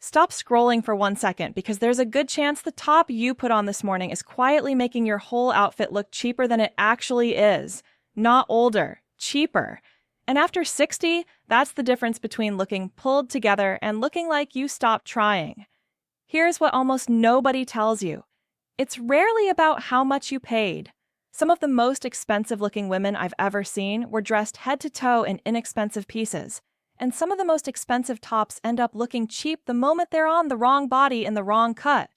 Stop scrolling for 1 second because there's a good chance the top you put on this morning is quietly making your whole outfit look cheaper than it actually is. Not older, cheaper. And after 60, that's the difference between looking pulled together and looking like you stopped trying. Here's what almost nobody tells you. It's rarely about how much you paid. Some of the most expensive-looking women I've ever seen were dressed head to toe in inexpensive pieces. And some of the most expensive tops end up looking cheap the moment they're on the wrong body in the wrong cut.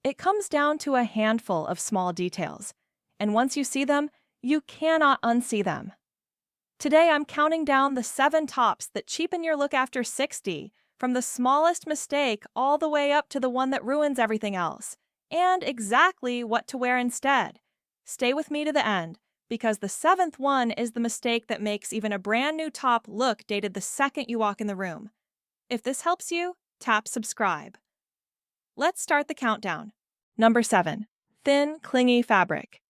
It comes down to a handful of small details, and once you see them, you cannot unsee them. Today I'm counting down the 7 tops that cheapen your look after 60, from the smallest mistake all the way up to the one that ruins everything else, and exactly what to wear instead. Stay with me to the end, because the 7th one is the mistake that makes even a brand new top look dated the second you walk in the room. If this helps you, tap subscribe. Let's start the countdown. Number 7. Thin, clingy fabric.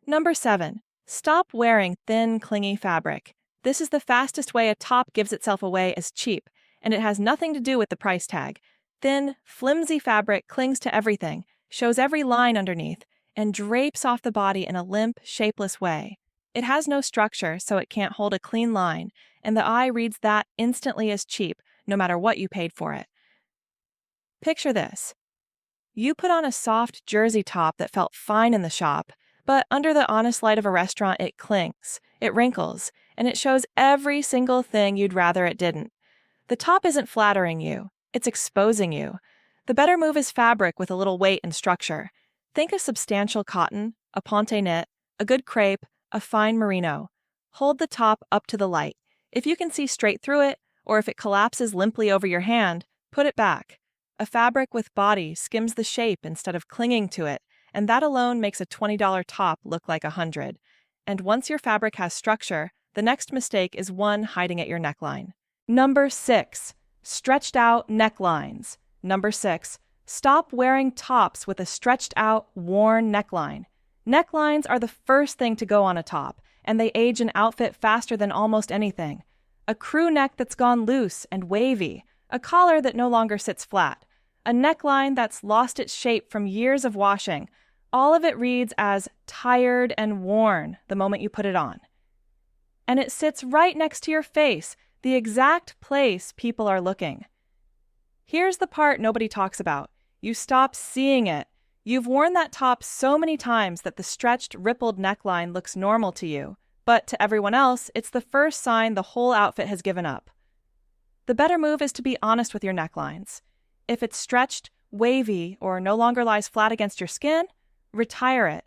Number 7. Stop wearing thin, clingy fabric. This is the fastest way a top gives itself away as cheap, and it has nothing to do with the price tag. Thin, flimsy fabric clings to everything, shows every line underneath, and drapes off the body in a limp, shapeless way. It has no structure, so it can't hold a clean line, and the eye reads that instantly as cheap, no matter what you paid for it. Picture this. You put on a soft jersey top that felt fine in the shop, but under the honest light of a restaurant it clings, it wrinkles, and it shows every single thing you'd rather it didn't. The top isn't flattering you, it's exposing you. The better move is fabric with a little weight and structure. Think a substantial cotton, a ponte knit, a good crepe, a fine merino. Hold the top up to the light. If you can see straight through it, or if it collapses limply over your hand, put it back. A fabric with body skims the shape instead of clinging to it, and that alone makes a $20 top look like $100. And once your fabric has structure, the next mistake is one hiding at your neckline. Number 6. Stretched out necklines. Number 6. Stop wearing tops with a stretched out, worn neckline. Necklines are the first thing to go on a top, and they age an outfit faster than almost anything. A crew neck that's gone loose and wavy, a collar that no longer sits flat, a neckline that's lost its shape from years of washing. All of it reads as tired and worn the moment you put it on. And it sits right next to your face, the exact place people are looking. Here's the part nobody talks about. You stop seeing it. You've worn that top so many times that the stretched, rippled neckline looks normal to you, but to everyone else, it's the first sign the whole outfit has given up. The better move is to be honest with your necklines. If it's stretched, wavy, or no longer lies flat against your skin, retire it.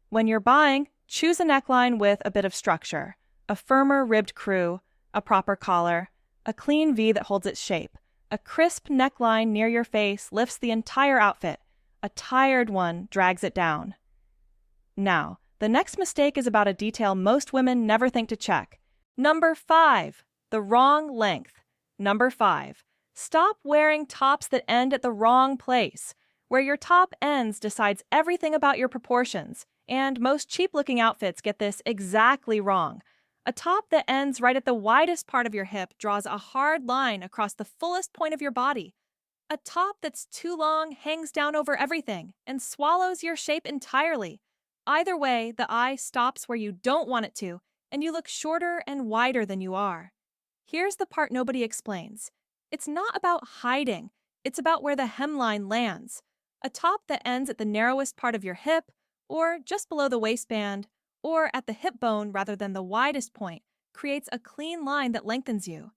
When you're buying, choose a neckline with a bit of structure, a firmer ribbed crew, a proper collar, a clean V that holds its shape. A crisp neckline near your face lifts the entire outfit. A tired one drags it down. Now, the next mistake is about a detail most women never think to check. Number 5. The wrong length. Number 5. Stop wearing tops that end at the wrong place. Where your top ends decides everything about your proportions, and most cheap-looking outfits get this exactly wrong. A top that ends right at the widest part of your hip draws a hard line across the fullest point of your body. A top that's too long hangs down over everything and swallows your shape entirely. Either way, the eye stops where you don't want it to, and you look shorter and wider than you are. Here's the part nobody explains. It's not about hiding, it's about where the hemline lands. A top that ends at the narrowest part of your hip, or just below the waistband, or at the hip bone rather than the widest point, creates a clean line that lengthens you.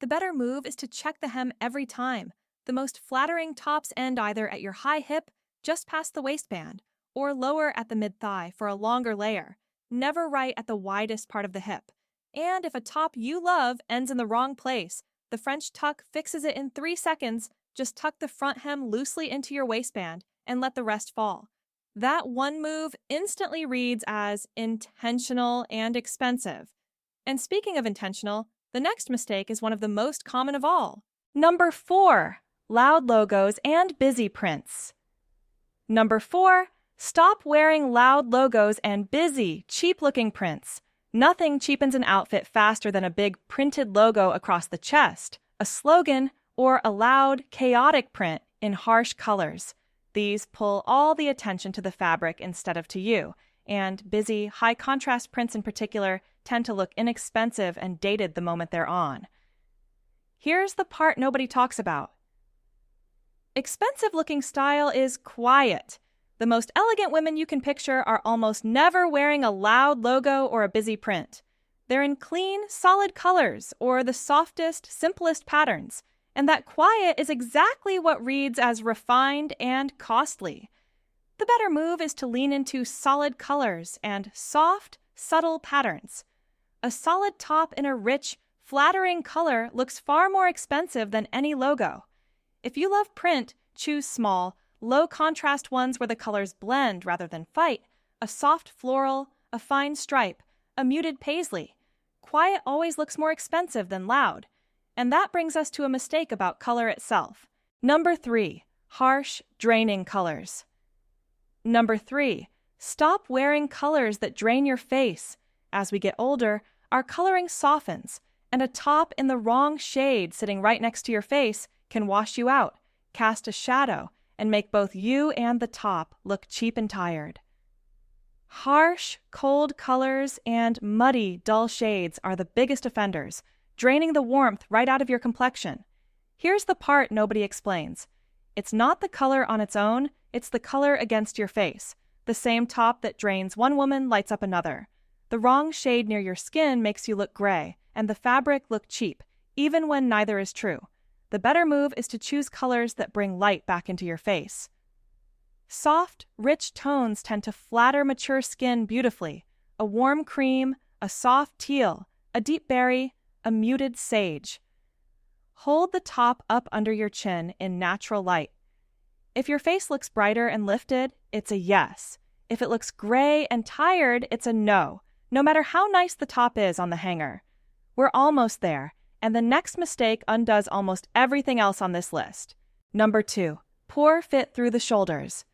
The better move is to check the hem every time. The most flattering tops end either at your high hip, just past the waistband, or lower at the mid-thigh for a longer layer, never right at the widest part of the hip. And if a top you love ends in the wrong place, the French tuck fixes it in 3 seconds. Just tuck the front hem loosely into your waistband and let the rest fall. That one move instantly reads as intentional and expensive. And speaking of intentional, the next mistake is one of the most common of all. Number 4. Loud logos and busy prints. Number 4. Stop wearing loud logos and busy, cheap-looking prints. Nothing cheapens an outfit faster than a big printed logo across the chest, a slogan, or a loud, chaotic print in harsh colors. These pull all the attention to the fabric instead of to you, and busy, high-contrast prints in particular tend to look inexpensive and dated the moment they're on. Here's the part nobody talks about. Expensive-looking style is quiet. The most elegant women you can picture are almost never wearing a loud logo or a busy print. They're in clean, solid colors or the softest, simplest patterns, and that quiet is exactly what reads as refined and costly. The better move is to lean into solid colors and soft, subtle patterns. A solid top in a rich, flattering color looks far more expensive than any logo. If you love print, choose small, low-contrast ones where the colors blend rather than fight, a soft floral, a fine stripe, a muted paisley. Quiet always looks more expensive than loud. And that brings us to a mistake about color itself. Number 3, harsh, draining colors. Number 3, stop wearing colors that drain your face. As we get older, our coloring softens, and a top in the wrong shade sitting right next to your face can wash you out, cast a shadow, and make both you and the top look cheap and tired. Harsh, cold colors and muddy, dull shades are the biggest offenders, draining the warmth right out of your complexion. Here's the part nobody explains. It's not the color on its own, it's the color against your face. The same top that drains one woman lights up another. The wrong shade near your skin makes you look gray, and the fabric look cheap, even when neither is true. The better move is to choose colors that bring light back into your face. Soft, rich tones tend to flatter mature skin beautifully. A warm cream, a soft teal, a deep berry, a muted sage. Hold the top up under your chin in natural light. If your face looks brighter and lifted, it's a yes. If it looks gray and tired, it's a no, no matter how nice the top is on the hanger. We're almost there, and the next mistake undoes almost everything else on this list. Number 2, poor fit through the shoulders.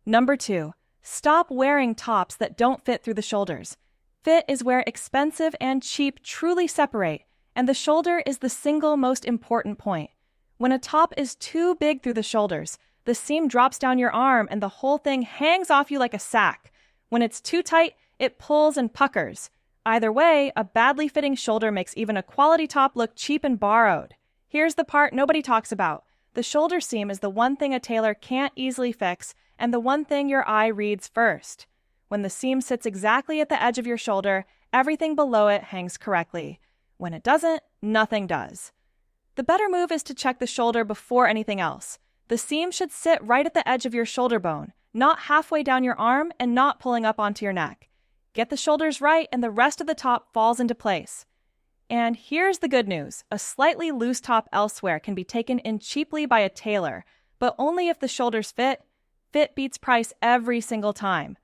Number 2, stop wearing tops that don't fit through the shoulders. Fit is where expensive and cheap truly separate, and the shoulder is the single most important point. When a top is too big through the shoulders, the seam drops down your arm and the whole thing hangs off you like a sack. When it's too tight, it pulls and puckers. Either way, a badly fitting shoulder makes even a quality top look cheap and borrowed. Here's the part nobody talks about. The shoulder seam is the one thing a tailor can't easily fix, and the one thing your eye reads first. When the seam sits exactly at the edge of your shoulder, everything below it hangs correctly. When it doesn't, nothing does. The better move is to check the shoulder before anything else. The seam should sit right at the edge of your shoulder bone, not halfway down your arm and not pulling up onto your neck. Get the shoulders right and the rest of the top falls into place. And here's the good news. A slightly loose top elsewhere can be taken in cheaply by a tailor, but only if the shoulders fit. Fit beats price every single time.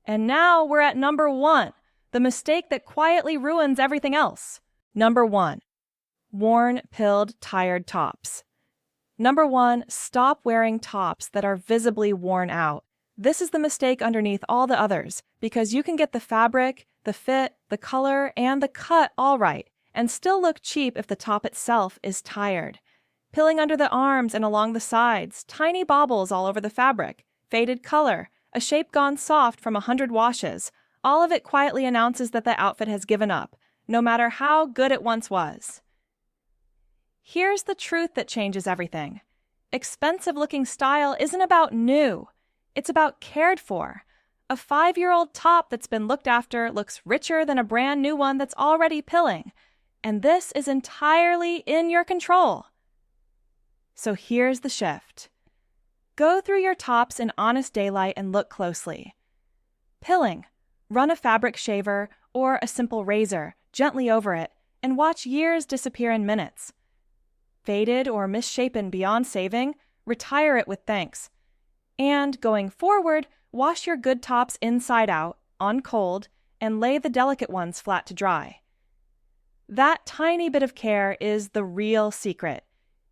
And now we're at number 1, the mistake that quietly ruins everything else. Number 1, worn, pilled, tired tops. Number 1, stop wearing tops that are visibly worn out. This is the mistake underneath all the others, because you can get the fabric, the fit, the color, and the cut all right, and still look cheap if the top itself is tired. Pilling under the arms and along the sides, tiny bobbles all over the fabric, faded color, a shape gone soft from 100 washes, all of it quietly announces that the outfit has given up, no matter how good it once was. Here's the truth that changes everything. Expensive-looking style isn't about new. It's about cared for. A 5-year-old top that's been looked after looks richer than a brand new one that's already pilling. And this is entirely in your control. So here's the shift. Go through your tops in honest daylight and look closely. Pilling. Run a fabric shaver or a simple razor gently over it and watch years disappear in minutes. Faded or misshapen beyond saving, retire it with thanks. And going forward, wash your good tops inside out, on cold, and lay the delicate ones flat to dry. That tiny bit of care is the real secret.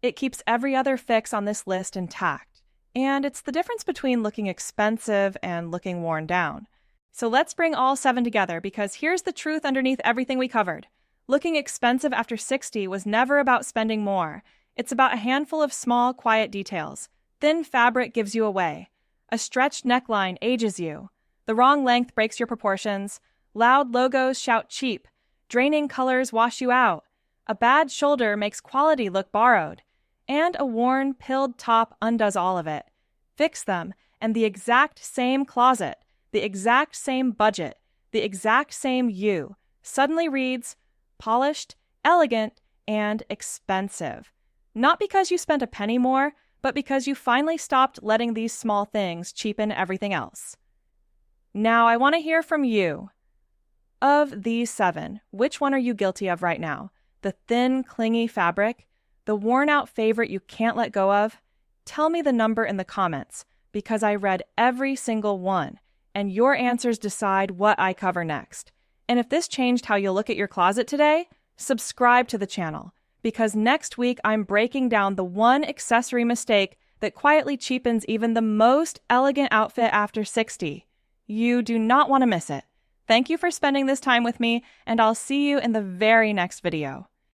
It keeps every other fix on this list intact. And it's the difference between looking expensive and looking worn down. So let's bring all 7 together, because here's the truth underneath everything we covered. Looking expensive after 60 was never about spending more. It's about a handful of small, quiet details. Thin fabric gives you away. A stretched neckline ages you. The wrong length breaks your proportions. Loud logos shout cheap. Draining colors wash you out. A bad shoulder makes quality look borrowed. And a worn, pilled top undoes all of it. Fix them, and the exact same closet, the exact same budget, the exact same you suddenly reads polished, elegant, and expensive. Not because you spent a penny more, but because you finally stopped letting these small things cheapen everything else. Now, I want to hear from you. Of these 7, which one are you guilty of right now? The thin, clingy fabric? The worn-out favorite you can't let go of? Tell me the number in the comments, because I read every single one, and your answers decide what I cover next. And if this changed how you look at your closet today, subscribe to the channel, because next week I'm breaking down the one accessory mistake that quietly cheapens even the most elegant outfit after 60. You do not want to miss it. Thank you for spending this time with me, and I'll see you in the very next video.